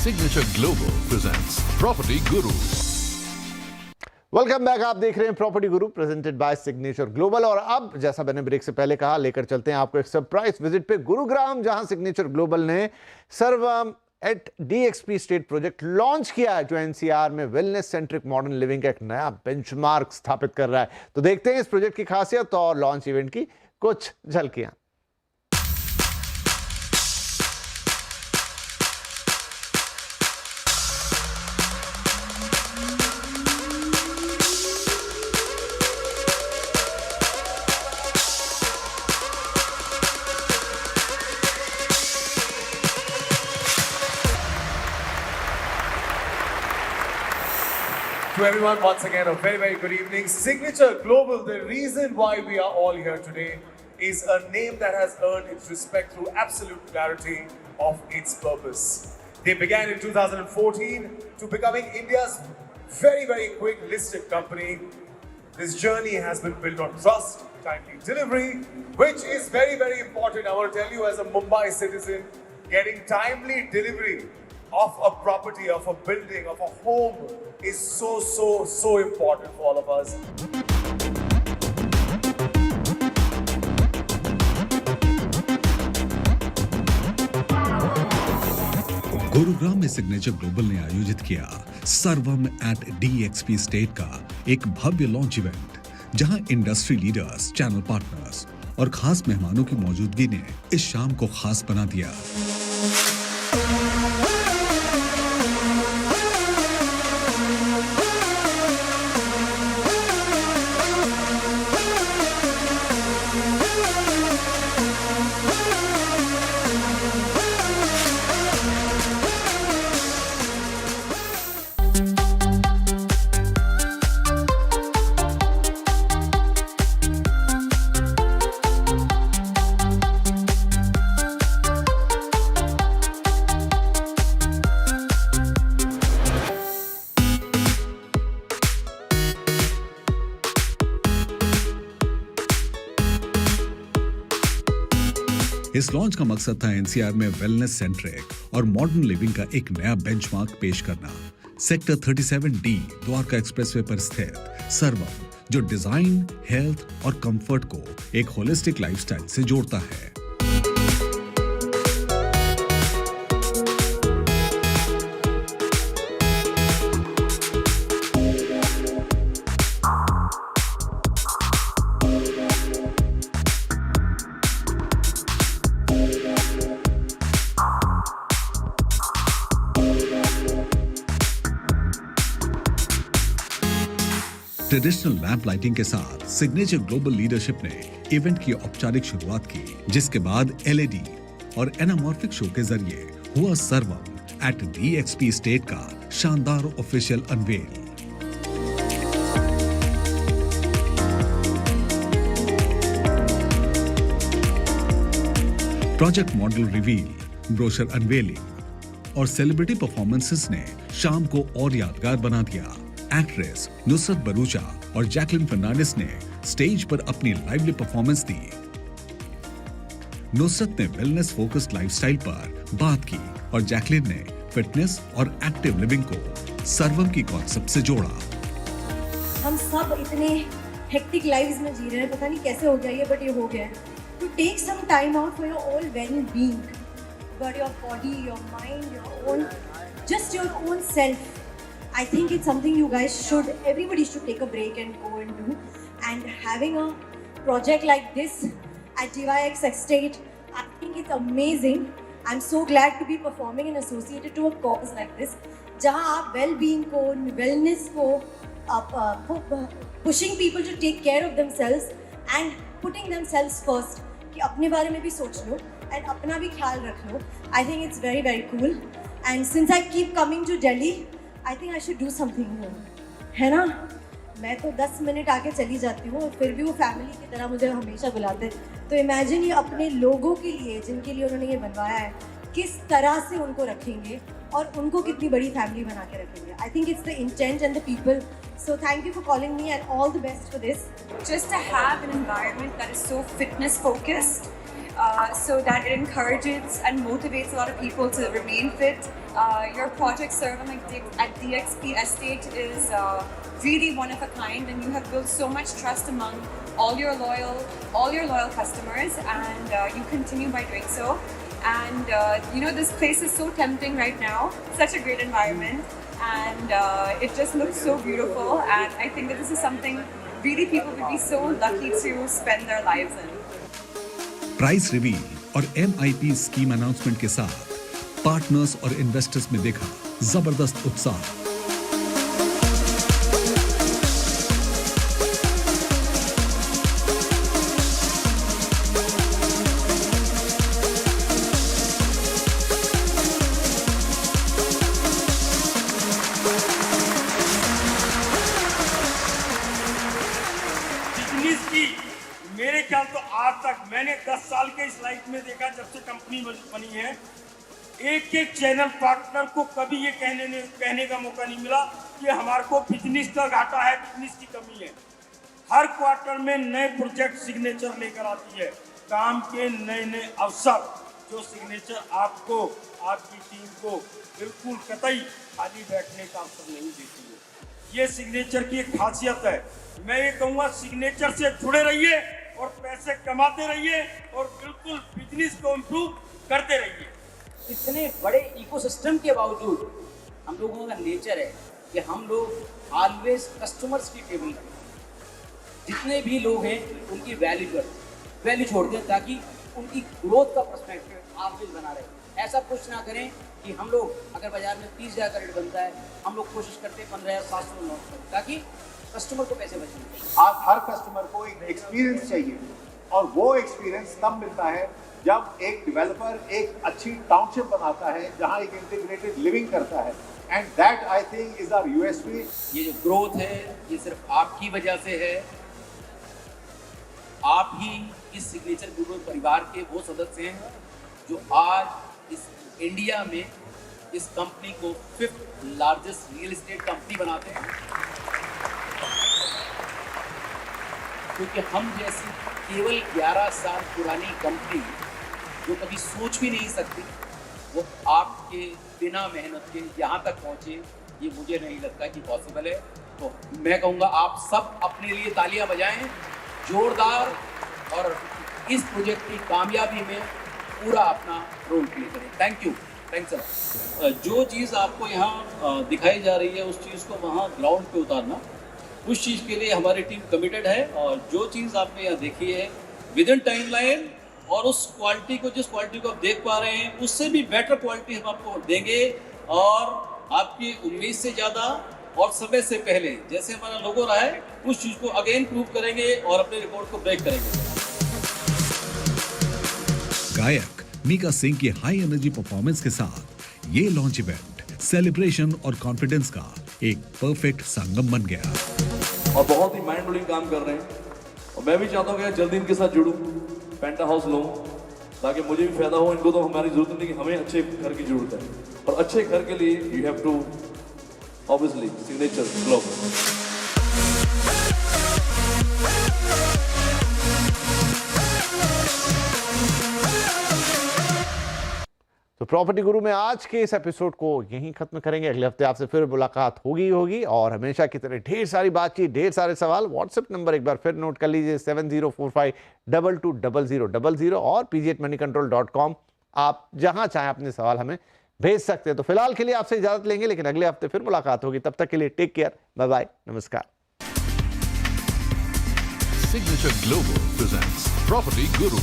Signature Global presents Property Guru. Welcome back. आप देख रहे हैं property Guru presented by signature global. और अब जैसा मैंने ब्रेक से पहले कहा, लेकर चलते हैं आपको एक सरप्राइज विजिट पे गुरुग्राम, जहां सिग्नेचर ग्लोबल ने Sarvam at DXP state project launch किया है, जो NCR में वेलनेस सेंट्रिक मॉडर्न लिविंग का एक नया बेंचमार्क स्थापित कर रहा है। तो देखते हैं इस प्रोजेक्ट की खासियत और लॉन्च इवेंट की कुछ झलकियां। To everyone, once again, a very, very good evening. Signature Global, the reason why we are all here today is a name that has earned its respect through absolute clarity of its purpose. They began in 2014 to becoming India's very, very quick listed company. This journey has been built on trust, timely delivery, which is very, very important. I want to tell you, as a Mumbai citizen, getting timely delivery of a property, of a building, of a home is so important for all of us. Gurugram में signature global ने आयोजित किया सर्वम at DXP state का एक भव्य launch event, जहां industry leaders, channel partners और खास मेहमानों की मौजूदगी ने इस शाम को खास बना दिया। इस लॉन्च का मकसद था NCR में वेलनेस सेंट्रिक और मॉडर्न लिविंग का एक नया बेंचमार्क पेश करना। सेक्टर 37D द्वारका एक्सप्रेसवे पर स्थित सर्वम, जो डिजाइन, हेल्थ और कंफर्ट को एक होलिस्टिक लाइफस्टाइल से जोड़ता है। ट्रेडिशनल लैंप लाइटिंग के साथ सिग्नेचर ग्लोबल लीडरशिप ने इवेंट की औपचारिक शुरुआत की, जिसके बाद LED और एनामॉर्फिक शो के जरिए हुआ सर्वम एट DXP स्टेट का शानदार official unveil. Project model reveal, brochure unveiling और सेलिब्रिटी परफॉर्मेंसेस ने शाम को और यादगार बना दिया। एक्ट्रेस नुसरत भरूचा और जैकलिन फर्नांडिस ने स्टेज पर अपनी लाइवली परफॉर्मेंस दी। नुसरत ने वेलनेस फोकस्ड लाइफस्टाइल पर बात की और जैकलिन ने फिटनेस और एक्टिव लिविंग को सर्वम की कॉन्सेप्ट से जोड़ा। हम सब इतने हेक्टिक लाइव्स में जी रहे हैं, पता नहीं कैसे हो गया ये, बट ये हो गया। To take some time out for your own well being, for your body, your mind, your own, just your own self. I think it's something you guys should, everybody should take a break and go and do. And having a project like this at DYX Estate, I think it's amazing. I'm so glad to be performing and associated to a cause like this, जहाँ आप well-being को, wellness को, pushing people to take care of themselves and putting themselves first, कि अपने बारे में भी सोच लो and अपना भी ख्याल रख लो. I think it's very, very cool. And since I keep coming to Delhi, I think I should do something here, है ना? मैं तो 10 मिनट आके चली जाती हूँ और फिर भी वो फैमिली की तरह मुझे हमेशा बुलाते हैं। तो इमेजिन ये अपने लोगों के लिए, जिनके लिए उन्होंने ये बनवाया है, किस तरह से उनको रखेंगे और उनको कितनी बड़ी फैमिली बना के रखेंगे। I think it's the intent and the people. So thank you for calling me and all the best for this. Just to have an environment that is so fitness focused so that it encourages and motivates a lot of people to remain fit. Your project Servam at DXP Estate is really one of a kind, and you have built so much trust among all your loyal customers, and you continue by doing so. And you know, this place is so tempting right now, such a great environment, and it just looks so beautiful, and I think that this is something really people would be so lucky to spend their lives in. Price reveal और MIP scheme announcement के साथ partners और investors में देखा जबरदस्त उत्साह। Business की मेरे ख्याल तो आज तक मैंने 10 साल के इस लाइफ में देखा, जब से कंपनी बनी है, एक एक चैनल पार्टनर को कभी ये कहने का मौका नहीं मिला कि हमारे को बिजनेस का घाटा है, बिजनेस की कमी है। हर क्वार्टर में नए प्रोजेक्ट सिग्नेचर लेकर आती है, काम के नए नए अवसर, जो सिग्नेचर आपको, आपकी टीम को बिल्कुल कतई खाली बैठने का अवसर नहीं देती है। ये सिग्नेचर की एक खासियत है। मैं ये कहूँगा, सिग्नेचर से जुड़े रहिए और पैसे कमाते रहिए और बिल्कुल बिजनेस को इम्प्रूव करते रहिए। इतने बड़े इकोसिस्टम के बावजूद हम लोगों का नेचर है कि हम लोग ऑलवेज कस्टमर्स की टेबल पे, जितने भी लोग हैं उनकी वैल्यू छोड़ते हैं, ताकि उनकी ग्रोथ का पर्सपेक्टिव ऑलवेज बना रहे। ऐसा कुछ ना करें कि हम लोग अगर बाजार में 30,000 का रेट बनता है, हम लोग कोशिश करते हैं 15,700 लॉन्च करें, ताकि कस्टमर को पैसे बचें। आज हर कस्टमर को एक एक्सपीरियंस चाहिए, और वो एक्सपीरियंस तब मिलता है जब एक डेवलपर एक अच्छी टाउनशिप बनाता है जहां एक इंटीग्रेटेड लिविंग करता है, and that I think is our USP. ये जो ग्रोथ है, ये सिर्फ आपकी वजह से है। आप ही इस सिग्नेचर ग्लोबल परिवार के वो सदस्य हैं जो आज इस इंडिया में इस कंपनी को 5th largest real estate company बनाते हैं, क्योंकि हम जैसी केवल 11 साल पुरानी कंपनी जो कभी सोच भी नहीं सकती, वो आपके बिना मेहनत के यहाँ तक पहुँचे, ये मुझे नहीं लगता कि पॉसिबल है। तो मैं कहूँगा, आप सब अपने लिए तालियां बजाएं जोरदार, और इस प्रोजेक्ट की कामयाबी में पूरा अपना रोल प्ले करें। Thank you, thanks sir. जो चीज़ आपको यहाँ दिखाई जा रही है, उस चीज़ को वहाँ ग्राउंड पे उतारना, उस चीज़ के लिए हमारी टीम कमिटेड है। और जो चीज़ आपने यहाँ देखी है विद इन टाइमलाइन, और उस क्वालिटी को, जिस क्वालिटी को आप देख पा रहे हैं, उससे भी बेटर क्वालिटी हम आपको देंगे, और आपकी उम्मीद से ज़्यादा और समय से पहले, जैसे हमारा लोगो रहा है, उस चीज़ को अगेन प्रूव करेंगे और अपने रिकॉर्ड को ब्रेक करेंगे। गायक मीका सिंह की हाई एनर्जी परफॉर्मेंस के साथ ये लॉन्च इवेंट सेलिब्रेशन और कॉन्फिडेंस का एक परफेक्ट संगम बन गया। और बहुत ही माइंड ब्लोइंग काम कर रहे हैं, और मैं भी चाहता हूँ कि जल्दी इनके साथ जुड़ूं, पेंटा हाउस लूँ, ताकि मुझे भी फायदा हो। इनको तो हमारी जरूरत नहीं कि हमें अच्छे घर की जरूरत है, और अच्छे घर के लिए you have to obviously signature global. तो प्रॉपर्टी गुरु में आज के इस एपिसोड को यहीं खत्म करेंगे। अगले हफ्ते आपसे फिर मुलाकात होगी और हमेशा की तरह ढेर सारी बातचीत, ढेर सारे सवाल। व्हाट्सएप नंबर एक बार फिर नोट कर लीजिए, 7045220000, और pg@moneycontrol.com। आप जहां चाहें अपने सवाल हमें भेज सकते हैं। तो फिलहाल के लिए आपसे इजाजत लेंगे, लेकिन अगले हफ्ते फिर मुलाकात होगी। तब तक के लिए टेक केयर, बाय बाय, नमस्कार। Signature Global presents Property Guru.